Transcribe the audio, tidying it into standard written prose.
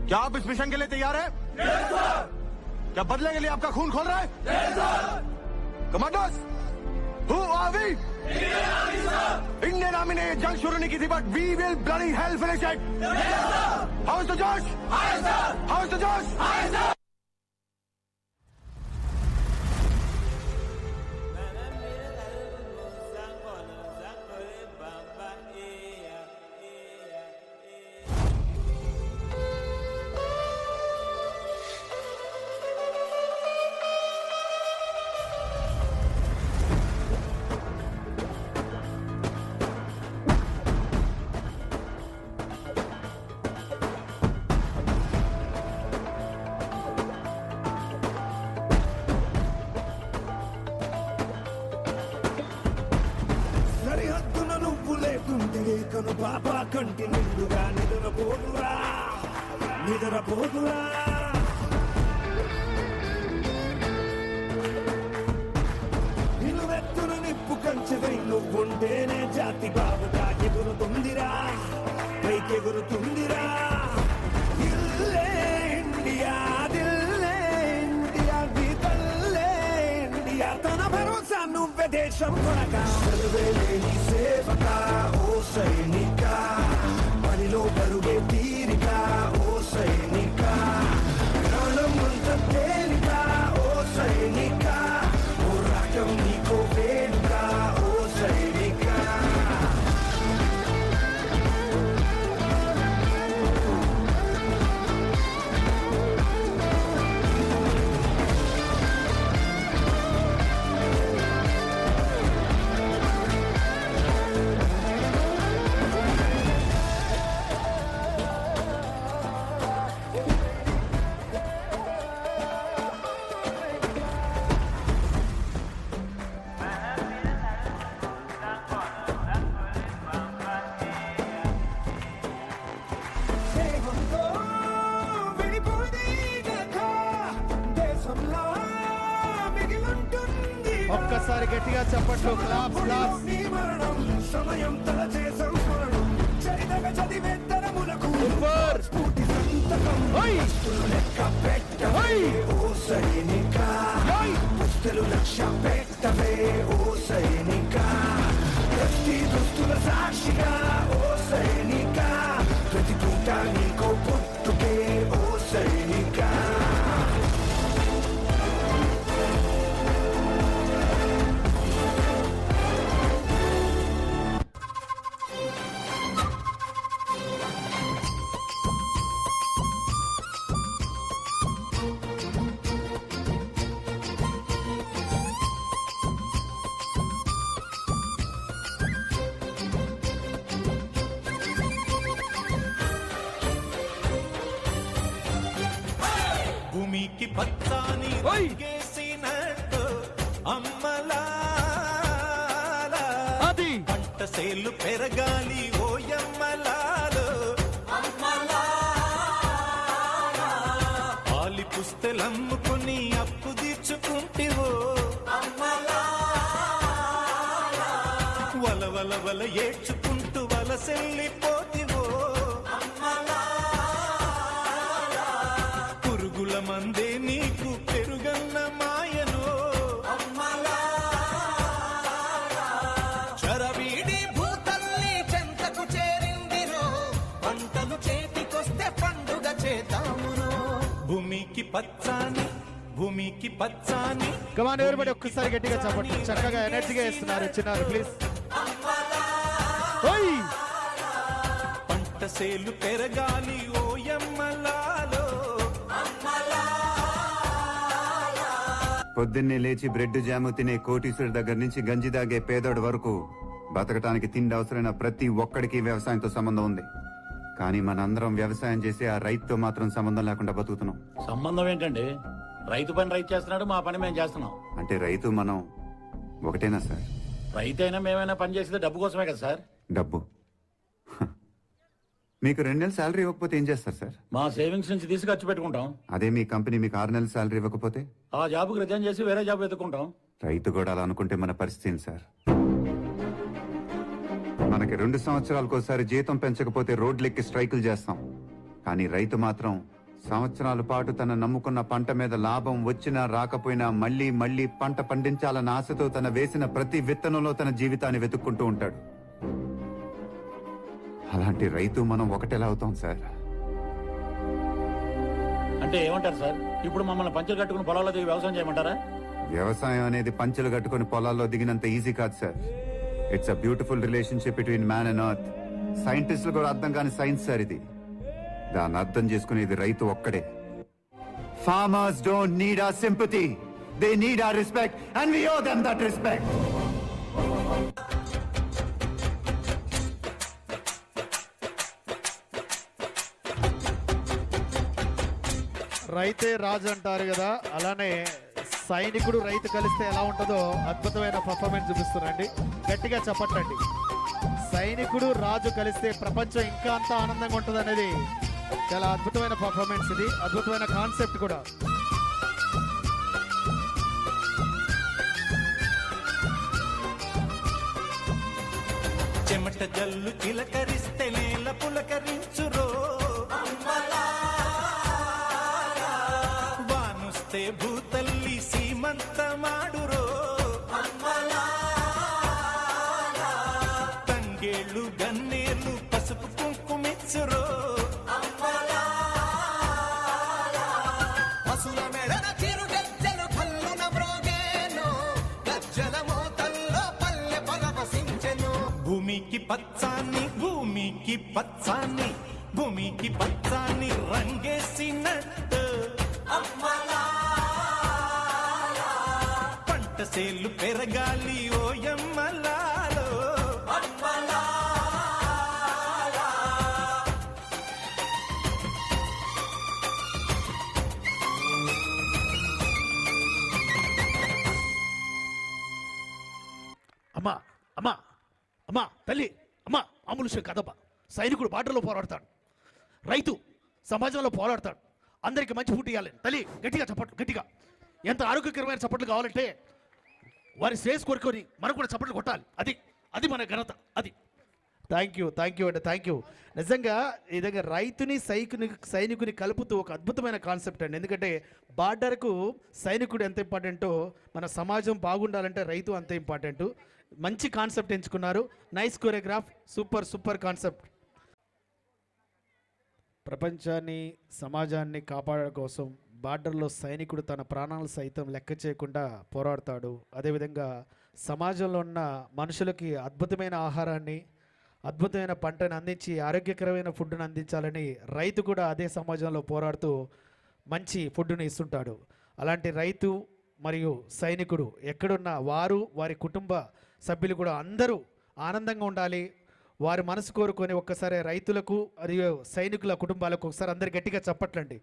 क्या आप इस मिशन के लिए तैयार हैं? क्या बदले के लिए आपका खून खोल रहा है? Commandos, who are we? Indian Army ने ये जंग शुरू नहीं की थी, but we will bloody hell finish it. How is the josh? How is the josh? కను బాబా కంటి నిండుగా నిద్రపోదురా నిద్రపోదురా నిలువెత్తున నిప్పు కంచెవై నువ్వుంటేనే జాతి బాబుగా ఎగురుతుందిరా పైకెగురుతుందిరా దిల్లే ఇండియా దిల్లే ఇండియా దిల్లే ఇండియా తన భరోసా నువ్వే దేశం కొనగా సర్వేలేని సేవక ఓ సైనిక పనిలో పరుగే తీరిక ఓ సైనిక ప్రాణం అంత తేలిక ఓ సైనిక పోరాటం నీకో వేడుక ఓ సైనిక ఒక్కసారి గట్టిగా చప్పట్లు. Clap clap. సమయం తలచే సంస్మరణం చరితగ చదివే తరములకు సూపర్. స్ఫూర్తి సంతకం లెక్క పెట్టవే ఓ సైనిక పుస్తలు లక్ష్య పెట్టవే ఓ సైనిక ప్రతి దుస్తుల సాక్షిగా ఓ సైనిక ప్రతి పూట నీకో పుట్టుకే ఓ సైనిక భూమికి పచ్చాని రంగేసినట్టు అమ్మలాల పంట సేలు పెరగాలి ఓయమ్మలాలు పాలి పుస్తెలమ్ముకుని అప్పు తీర్చుకుంటివో వల వల వల ఏడ్చుకుంటూ వలసెల్లిపోతివో పురుగుల మందే నీకు పెరుగన్న మాయను చరవీడి భూతల్లి చెంతకు చేరిందిరో పంటలు చేతికొస్తే పండుగ చేతామును భూమికి పచ్చాని భూమికి పచ్చాని. కమాండ్ ఎవరిబడి ఒక్కసారి గట్టిగా చప్పట్లు. చక్కగా ఎనర్జీగా ఇస్తున్నారు చిన్నారు ప్లీజ్. పంట సేలు పెరగాలి ఓయమ్మలాలో. పొద్దున్నే లేచి బ్రెడ్ జాము తినే కోటీశ్వరుడి దగ్గర నుంచి గంజి దాగే పేదోడి వరకు బతకటానికి తిండి అవసరమైన ప్రతి ఒక్కడికి వ్యవసాయంతో సంబంధం ఉంది. కానీ మనందరం వ్యవసాయం చేసి ఆ రైతుతో మాత్రం సంబంధం లేకుండా బతుకుతున్నాం. సంబంధం ఏంటండి? రైతు పని రైతు చేస్తున్నాడు, మా పని మేము చేస్తున్నాం. అంటే రైతు మనం ఒకటేనా సార్? రైతు అయినా మేమైనా పని చేసేది డబ్బు కోసమే కదా సార్. డబ్బు మీకు 2 నెలల శాలరీ ఇవ్వకపోతే ఏం చేస్తారు సార్? మా సేవింగ్స్ నుంచి తీసి ఖర్చు పెట్టుకుంటాం. అదే మీ కంపెనీ మీకు 6 నెలల శాలరీ ఇవ్వకపోతే? ఆ జాబ్కి రిజైన్ చేసి వేరే జాబ్ వెతుకుంటాం. రైతు కూడా అలా అనుకుంటే మన పరిస్థితి ఏంటి సార్? మనకి 2 సంవత్సరాలకోసారి జీతం పెంచకపోతే రోడ్లెక్కి స్ట్రైకులు చేస్తాం. కానీ రైతు మాత్రం సంవత్సరాల పాటు తన నమ్ముకున్న పంట మీద లాభం వచ్చినా రాకపోయినా మళ్ళీ మళ్ళీ పంట పండించాలన్న ఆశతో తన వేసిన ప్రతి విత్తనంలో తన జీవితాన్ని వెతుక్కుంటూ ఉంటాడు. అలాంటి రైతు మనం ఒకటెలా అవుతాం సార్? అంటే ఏమంటారు సార్? ఇప్పుడు మమ్మల్ని పంచులు కట్టుకుని పొలాల్లో దిగి వ్యవసాయం చేయమంటారా? వ్యవసాయం అనేది పంచెలు కట్టుకుని పొలాల్లో దిగినంత ఈజీ కాదు sir. It's a beautiful relationship between man and earth. సైంటిస్టులు కూడా అర్థం కాని సైన్స్ సార్ ఇది. దాన్ని అర్థం చేసుకునేది రైతు ఒక్కడే. Farmers don't need our sympathy, they need our respect and we owe them that respect. రైతే రాజు అంటారు కదా, అలానే సైనికుడు రైతు కలిస్తే ఎలా ఉంటుందో అద్భుతమైన పర్ఫార్మెన్స్ చూపిస్తున్నారండి. గట్టిగా చెప్పట్లండి. సైనికుడు రాజు కలిస్తే ప్రపంచం ఇంకా అంత ఆనందంగా ఉంటుంది అనేది చాలా అద్భుతమైన పర్ఫార్మెన్స్. ఇది అద్భుతమైన కాన్సెప్ట్ కూడా. చెమట జల్లు చిలకరిస్తే నేల పులకరించురో, వానుస్తే భూతల్లి సీమంతమాడురో, తంగేళ్ళు గన్నేళ్ళు పసుపు కుంకుమిచ్చురో, పసుల మెడన చిరు గజ్జలు కల్లున బ్రోగేను, గజ్జల మోతల్లో పల్లె పరవశించెను. భూమికి పచ్చాన్ని భూమికి పచ్చాన్ని భూమికి పచ్చాన్ని రంగేసినట్టు పంట సేలు పెరగాలి ఓయమ్మలాలో. అమ్మా అమ్మా అమ్మా తల్లి అమ్మా, మామూలు విషయం కదమ్మా. సైనికుడు బాటలో పోరాడతాడు, రైతు సమాజంలో పోరాడతాడు. అందరికి మంచి ఫుడ్ ఇవ్వాలి. తల్లి గట్టిగా చప్పట్లు, గట్టిగా. ఎంత ఆరోగ్యకరమైన చప్పట్లు కావాలంటే వారి శ్రేయస్ కోరుకొని మనం కూడా చప్పట్లు కొట్టాలి. అది అది మన ఘనత. అది థ్యాంక్ యూ అండి, థ్యాంక్ యూ. నిజంగా ఈ విధంగా రైతుని సైనికుని కలుపుతూ ఒక అద్భుతమైన కాన్సెప్ట్ అండి. ఎందుకంటే బార్డర్కు సైనికుడు ఎంత ఇంపార్టెంటో మన సమాజం బాగుండాలంటే రైతు అంత ఇంపార్టెంట్. మంచి కాన్సెప్ట్ ఎంచుకున్నారు. Nice choreograph, super concept. ప్రపంచాన్ని సమాజాన్ని కాపాడడం కోసం బార్డర్లో సైనికుడు తన ప్రాణాలు సైతం లెక్క చేయకుండా పోరాడతాడు. అదేవిధంగా సమాజంలో ఉన్న మనుషులకి అద్భుతమైన ఆహారాన్ని, అద్భుతమైన పంటను అందించి ఆరోగ్యకరమైన ఫుడ్ను అందించాలని రైతు కూడా అదే సమాజంలో పోరాడుతూ మంచి ఫుడ్ని ఇస్తుంటాడు. అలాంటి రైతు మరియు సైనికుడు ఎక్కడున్నా వారు వారి కుటుంబ సభ్యులు కూడా అందరూ ఆనందంగా ఉండాలి. వారి మనసు కోరుకొని ఒక్కసారి రైతులకు మరియు సైనికుల కుటుంబాలకు ఒకసారి అందరు గట్టిగా చప్పట్లండి.